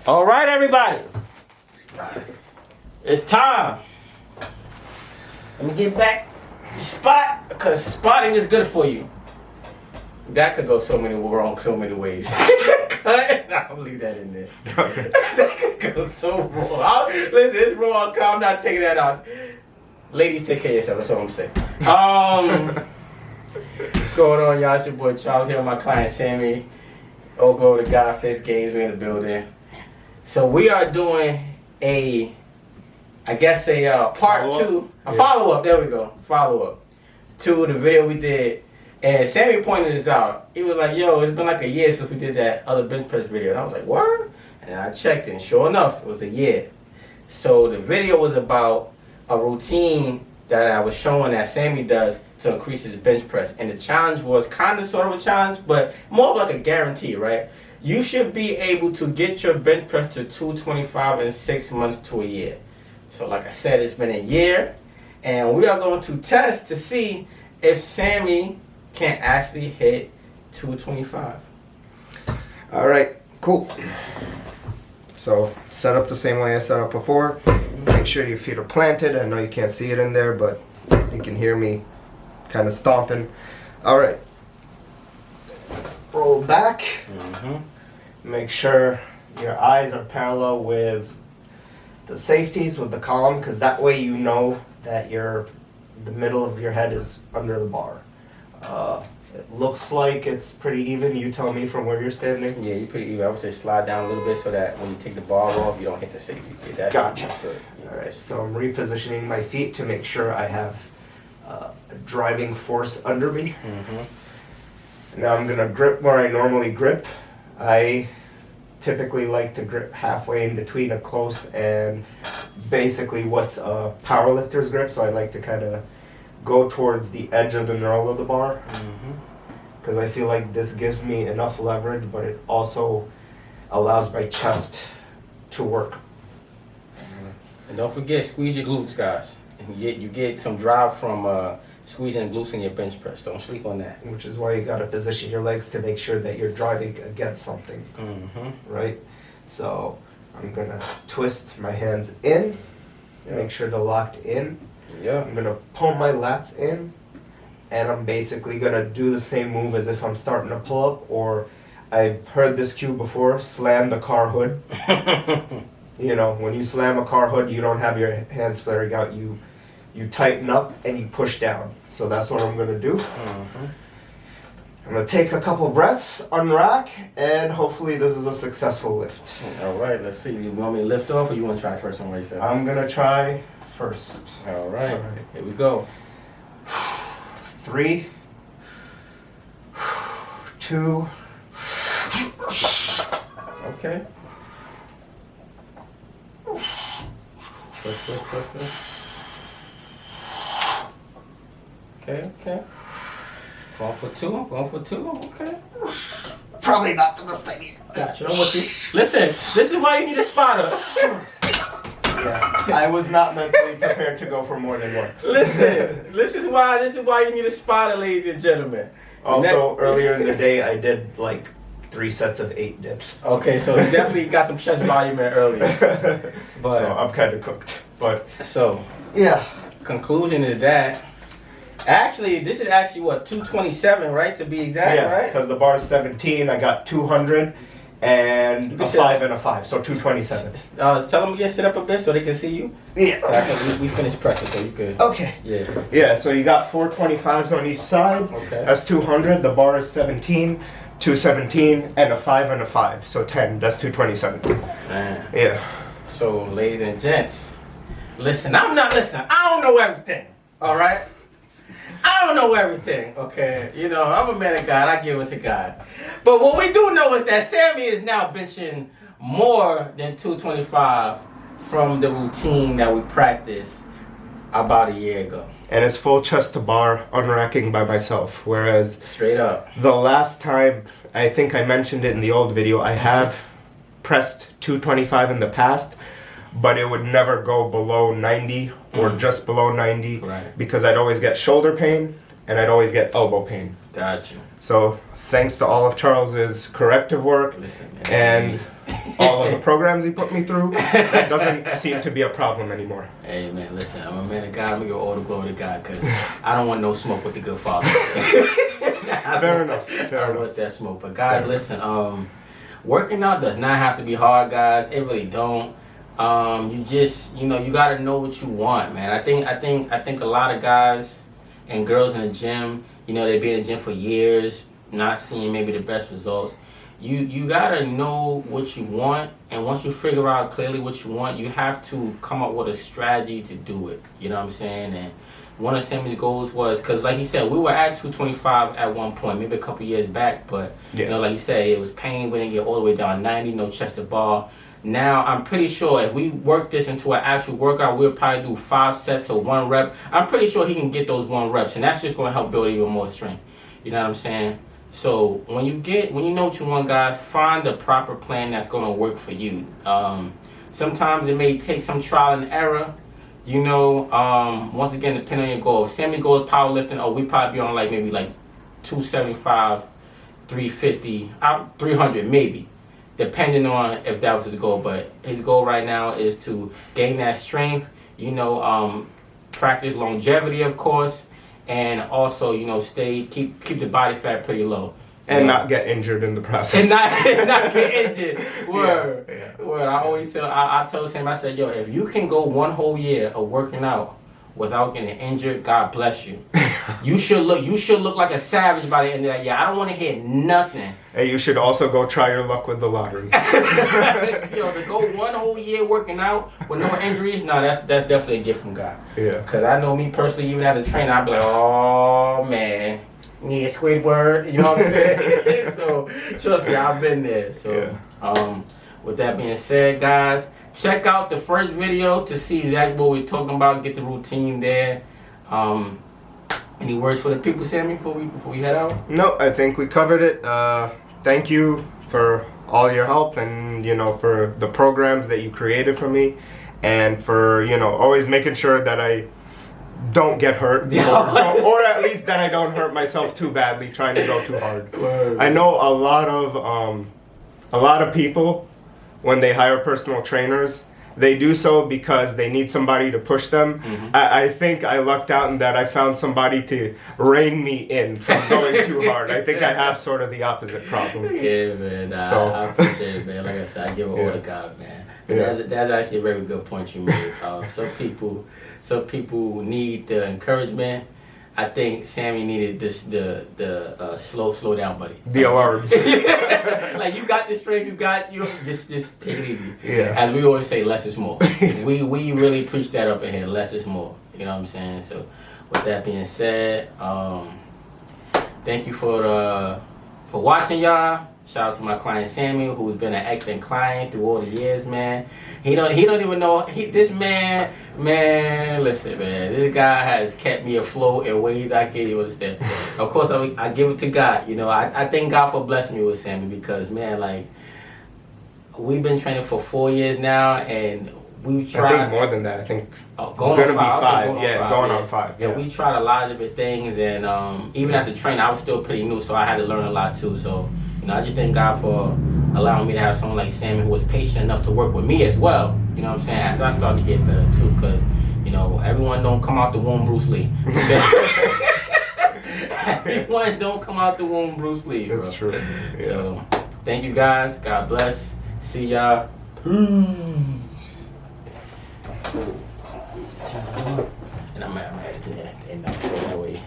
All right, everybody. It's time. Let me get back to spot, because spotting is good for you. That could go so many wrong, so many ways. I'll leave that in there. Okay. That could go so wrong. Listen, it's wrong. I'm not taking that out. Ladies, take care of yourself. That's all I'm saying. What's going on, y'all? It's your boy Charles here with my client Sammy. Oh, glory to God, Faithgains, we in the building. So we are doing a part two, follow-up, there we go, follow-up to the video we did. And Sammy pointed this out. He was like, yo, it's been like a year since we did that other bench press video. And I was like, what? And I checked, and sure enough, it was a year. So the video was about a routine that I was showing that Sammy does to increase his bench press. And the challenge was kind of sort of a challenge, but more of like a guarantee, right? You should be able to get your bench press to 225 in 6 months to a year. So like I said, it's been a year, and we are going to test to see if Sammy can actually hit 225. All right, cool. So set up the same way I set up before. Make sure your feet are planted. I know you can't see it in there, but you can hear me kind of stomping. All right. Roll back. Make sure your eyes are parallel with the safeties, with the column, because that way you know that the middle of your head is under the bar. It looks like it's pretty even. You tell me from where you're standing. Yeah, you're pretty even. I would say slide down a little bit so that when you take the ball off, you don't hit the safeties. Yeah, that's Gotcha. good. All right, so I'm repositioning my feet to make sure I have a driving force under me. Now I'm gonna grip where I normally grip. I typically like to grip halfway in between a close and basically what's a powerlifter's grip. So I like to kind of go towards the edge of the knurl of the bar, because I feel like this gives me enough leverage, but it also allows my chest to work. And don't forget, squeeze your glutes, guys. And you get some drive from squeezing the glutes in your bench press. Don't sleep on that. Which is why you got to position your legs to make sure that you're driving against something, right? So I'm gonna twist my hands in, make sure they're locked in. I'm gonna pull my lats in, and I'm basically gonna do the same move as if I'm starting to pull up, or I've heard this cue before, slam the car hood. You know, when you slam a car hood, you don't have your hands flaring out, you tighten up and you push down. So that's what I'm gonna do. I'm gonna take a couple breaths, unrack, and hopefully this is a successful lift. All right, let's see. You want me to lift off, or you want to try first on race? I'm gonna try first. All right, here we go. 3, 2. Okay. Push. Okay. Going for two. Okay. Probably not the best idea. Gotcha. I'm with you. Listen, this is why you need a spotter. Yeah, I was not mentally prepared to go for more than one. Listen, this is why you need a spotter, ladies and gentlemen. Also, earlier in the day, I did like 3 sets of 8 dips. Okay, so you definitely got some chest volume in earlier. But, so I'm kind of cooked. But so yeah, conclusion is that actually this is actually what 227, right? To be exact, right? Because the bar is 17, I got 200 and a 5 and a 5, so 227. Tell them again, sit up a bit so they can see you. Yeah. We finished pressing, so you could. Okay. Yeah. Yeah. So you got 4 25s on each side. Okay. That's 200. The bar is 17. 217 and a 5 and a 5, so 10. That's 227. Man. Yeah. So, ladies and gents, listen. I don't know everything. All right. I don't know everything. Okay. You know, I'm a man of God. I give it to God. But what we do know is that Sammy is now benching more than 225 from the routine that we practiced about a year ago. And it's full chest to bar, unracking by myself. Whereas Straight up. the last time, I think I mentioned it in the old video, I have pressed 225 in the past, but it would never go below 90 or just below 90 Right. because I'd always get shoulder pain and I'd always get elbow pain. Gotcha. So thanks to all of Charles's corrective work and all of the programs he put me through, that doesn't seem to be a problem anymore. Hey man, listen, I'm a man of God. I'm gonna give all the glory to God because I don't want no smoke with the good father. Fair enough. I don't want that smoke. But guys, listen, working out does not have to be hard, guys. It really don't. You just, you gotta know what you want, man. I think a lot of guys and girls in the gym, they've been in the gym for years, not seeing maybe the best results. You gotta know what you want, and once you figure out clearly what you want, you have to come up with a strategy to do it. You know what I'm saying? And one of Sammy's goals was, because like he said, we were at 225 at one point, maybe a couple years back, but like you said, it was pain. We didn't get all the way down 90, no chest to bar. Now, I'm pretty sure if we work this into an actual workout, we'll probably do 5 sets or 1 rep. I'm pretty sure he can get those 1 reps, and that's just going to help build even more strength. You know what I'm saying? So when you know what you want, guys, find the proper plan that's going to work for you. Sometimes it may take some trial and error. Once again, depending on your goal. Sammy goes powerlifting. We probably be on maybe 275, 350, 300 maybe, depending on if that was his goal. But his goal right now is to gain that strength, practice longevity, of course, and also, keep the body fat pretty low. And not get injured in the process. And not get injured. Word. Yeah. Word. I always tell, I told Sam, I said, yo, if you can go 1 whole year of working out without getting injured, God bless you. You should look like a savage by the end of that year. I don't want to hear nothing. And you should also go try your luck with the lottery. To go 1 whole year working out with no injuries, that's definitely a gift from God. Yeah. Because I know me personally, even as a trainer, I'd be like, oh man, need Squidward, you know what I'm saying? So trust me, I've been there. So with that being said, guys, check out the first video to see exactly what we're talking about. Get the routine there. Any words for the people, Sammy, before we head out? No, I think we covered it. Thank you for all your help and, for the programs that you created for me, and for, always making sure that I don't get hurt, or at least that I don't hurt myself too badly trying to go too hard. I know a lot of people, when they hire personal trainers, they do so because they need somebody to push them. Mm-hmm. I think I lucked out in that I found somebody to rein me in from going too hard. I think I have sort of the opposite problem. Yeah, man. I appreciate it, man. Like I said, I give it all to God, man. That's actually a very good point you made. Some people need the encouragement. I think Sammy needed the slow down, buddy. The alarms. Like, you got the strength, you just take it easy. Yeah. As we always say, less is more. we really preach that up in here. Less is more. You know what I'm saying? So with that being said, thank you for watching, y'all. Shout out to my client Sammy, who's been an excellent client through all the years, man. He don't even know this man. Listen, man, this guy has kept me afloat in ways I can't even understand. Of course, I give it to God. I thank God for blessing me with Sammy, because, man, we've been training for 4 years now, and we tried. I think more than that. I think going on 5. Going on 5. Yeah, we tried a lot of different things, and even as a trainer, I was still pretty new, so I had to learn a lot too. So, I just thank God for allowing me to have someone like Sammy who was patient enough to work with me as well. You know what I'm saying? As I started to get better too, because everyone don't come out the womb Bruce Lee. Everyone don't come out the womb Bruce Lee. Bro. That's true. Yeah. So, thank you guys. God bless. See y'all. Peace. And I'm at that way.